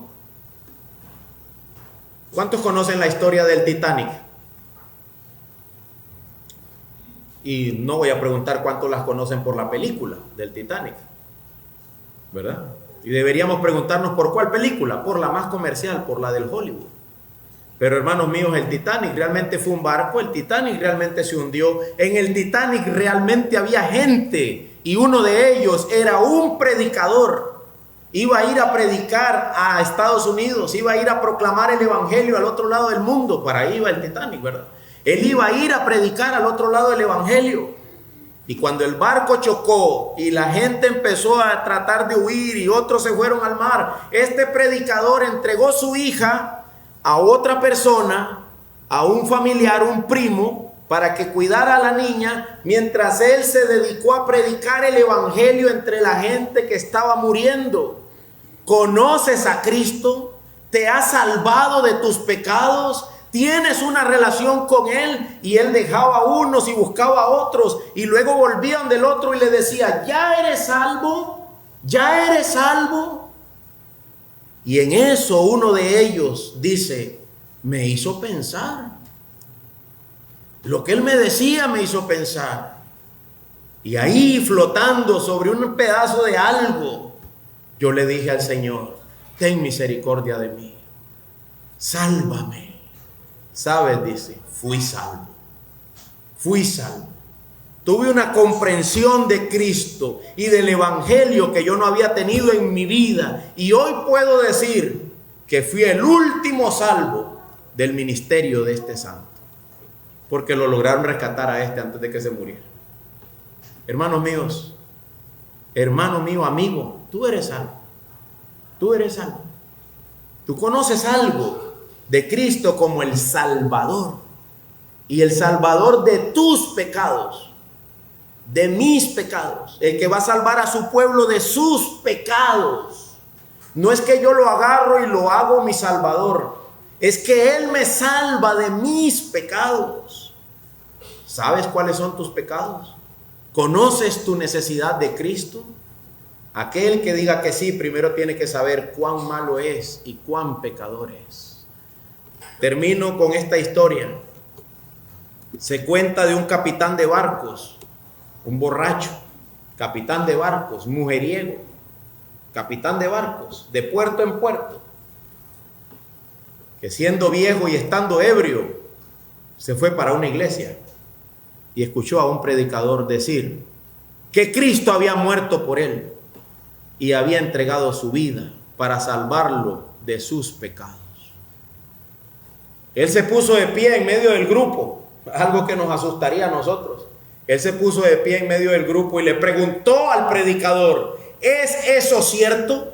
¿Cuántos conocen la historia del Titanic? Y no voy a preguntar cuántos las conocen por la película del Titanic, ¿verdad? Y deberíamos preguntarnos por cuál película, por la más comercial, por la del Hollywood. Pero hermanos míos, el Titanic realmente fue un barco, el Titanic realmente se hundió, en el Titanic realmente había gente y uno de ellos era un predicador. Iba a ir a predicar a Estados Unidos, iba a ir a proclamar el evangelio al otro lado del mundo, para ahí iba el Titanic, ¿verdad? Él iba a ir a predicar al otro lado del evangelio. Y cuando el barco chocó y la gente empezó a tratar de huir y otros se fueron al mar, este predicador entregó su hija a otra persona, a un familiar, un primo, para que cuidara a la niña, mientras él se dedicó a predicar el evangelio entre la gente que estaba muriendo. ¿Conoces a Cristo? ¿Te has salvado de tus pecados? ¿Tienes una relación con Él? Y Él dejaba a unos y buscaba a otros, y luego volvían del otro y le decía: ¿ya eres salvo? ¿Ya eres salvo? Y en eso uno de ellos dice: me hizo pensar. Lo que Él me decía me hizo pensar. Y ahí, flotando sobre un pedazo de algo, yo le dije al Señor: ten misericordia de mí, sálvame. ¿Sabes? Dice, fui salvo. Fui salvo. Tuve una comprensión de Cristo y del evangelio que yo no había tenido en mi vida. Y hoy puedo decir que fui el último salvo del ministerio de este santo, porque lo lograron rescatar a este antes de que se muriera. Hermanos míos, hermano mío, amigo, tú eres salvo. Tú eres salvo. Tú conoces algo de Cristo como el Salvador, y el Salvador de tus pecados, de mis pecados, el que va a salvar a su pueblo de sus pecados. No es que yo lo agarro y lo hago mi Salvador, es que Él me salva de mis pecados. ¿Sabes cuáles son tus pecados? ¿Conoces tu necesidad de Cristo? Aquel que diga que sí, primero tiene que saber cuán malo es y cuán pecador es. Termino con esta historia. Se cuenta de un capitán de barcos, un borracho, capitán de barcos, mujeriego, capitán de barcos, de puerto en puerto, que siendo viejo y estando ebrio, se fue para una iglesia y escuchó a un predicador decir que Cristo había muerto por él y había entregado su vida para salvarlo de sus pecados. Él se puso de pie en medio del grupo, algo que nos asustaría a nosotros. Él se puso de pie en medio del grupo y le preguntó al predicador: ¿es eso cierto?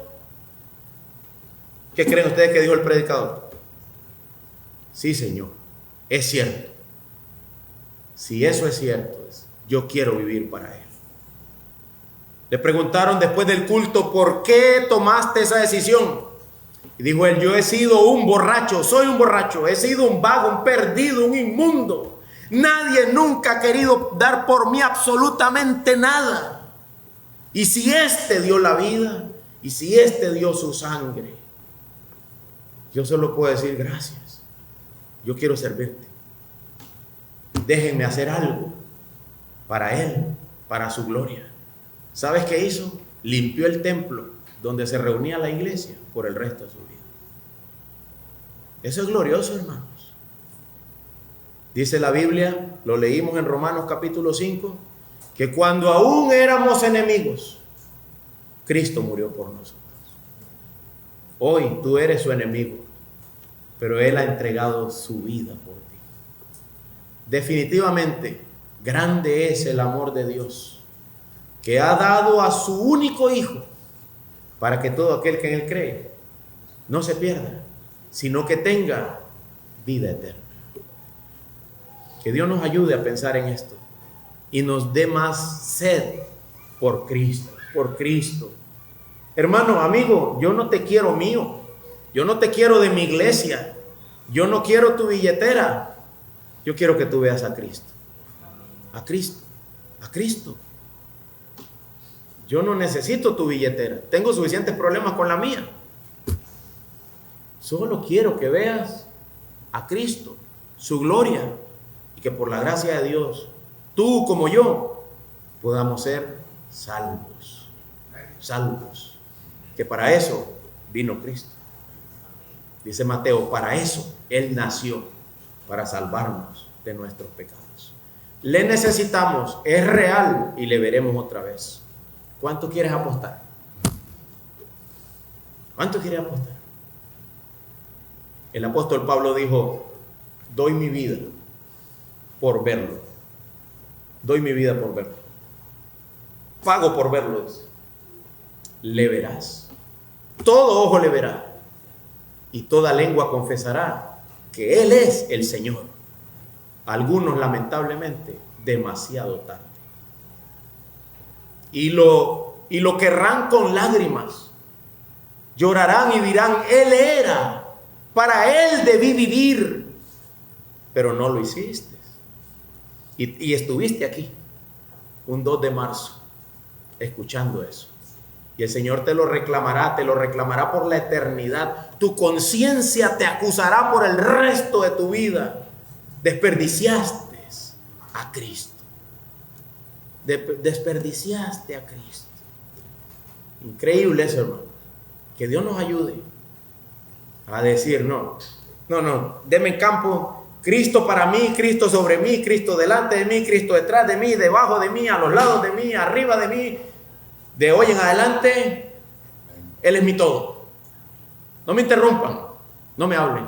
¿Qué creen ustedes que dijo el predicador? Sí, Señor, es cierto. Si eso es cierto, yo quiero vivir para Él. Le preguntaron después del culto: ¿por qué tomaste esa decisión? Y dijo él: yo he sido un borracho, soy un borracho, he sido un vago, un perdido, un inmundo. Nadie nunca ha querido dar por mí absolutamente nada. Y si este dio la vida, y si este dio su sangre, yo solo puedo decir gracias. Yo quiero servirte. Déjenme hacer algo para Él, para su gloria. ¿Sabes qué hizo? Limpió el templo donde se reunía la iglesia por el resto de su vida. Eso es glorioso, hermanos. Dice la Biblia, lo leímos en Romanos capítulo 5, que cuando aún éramos enemigos, Cristo murió por nosotros. Hoy tú eres su enemigo, pero Él ha entregado su vida por ti. Definitivamente, grande es el amor de Dios, que ha dado a su único Hijo, para que todo aquel que en Él cree no se pierda, sino que tenga vida eterna. Que Dios nos ayude a pensar en esto y nos dé más sed por Cristo, por Cristo. Hermano, amigo, yo no te quiero mío, yo no te quiero de mi iglesia, yo no quiero tu billetera, yo quiero que tú veas a Cristo, a Cristo, a Cristo. Yo no necesito tu billetera, tengo suficientes problemas con la mía. Solo quiero que veas a Cristo, su gloria, y que por la gracia de Dios, tú como yo, podamos ser salvos. Salvos. Que para eso vino Cristo. Dice Mateo, para eso Él nació, para salvarnos de nuestros pecados. Le necesitamos, es real, y le veremos otra vez. ¿Cuánto quieres apostar? ¿Cuánto quieres apostar? El apóstol Pablo dijo: doy mi vida por verlo. Doy mi vida por verlo. Pago por verlo. Dice. Le verás. Todo ojo le verá. Y toda lengua confesará que Él es el Señor. Algunos, lamentablemente, demasiado tarde. Y lo querrán con lágrimas. Llorarán y dirán: Él era. Para Él debí vivir, pero no lo hiciste. Y estuviste aquí, un 2 de marzo, escuchando eso. Y el Señor te lo reclamará por la eternidad. Tu conciencia te acusará por el resto de tu vida. Desperdiciaste a Cristo. Desperdiciaste a Cristo. Increíble eso, hermano. Que Dios nos ayude a decir: no, deme en campo, Cristo para mí, Cristo sobre mí, Cristo delante de mí, Cristo detrás de mí, debajo de mí, a los lados de mí, arriba de mí. De hoy en adelante, Él es mi todo. No me interrumpan, no me hablen.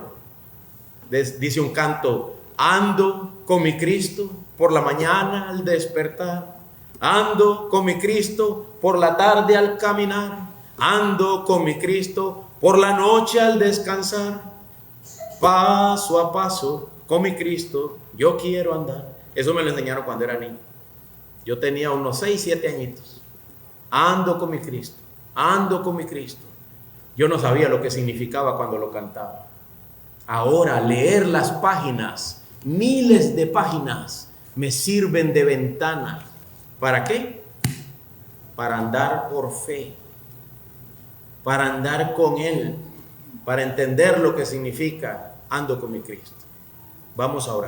Dice un canto: ando con mi Cristo por la mañana al despertar, ando con mi Cristo por la tarde al caminar, ando con mi Cristo por la noche al descansar. Paso a paso con mi Cristo yo quiero andar. Eso me lo enseñaron cuando era niño. Yo tenía unos 6, 7 añitos. Ando con mi Cristo, ando con mi Cristo. Yo no sabía lo que significaba cuando lo cantaba. Ahora leer las páginas, miles de páginas, me sirven de ventana. ¿Para qué? Para andar por fe, para andar con Él, para entender lo que significa ando con mi Cristo. Vamos a orar.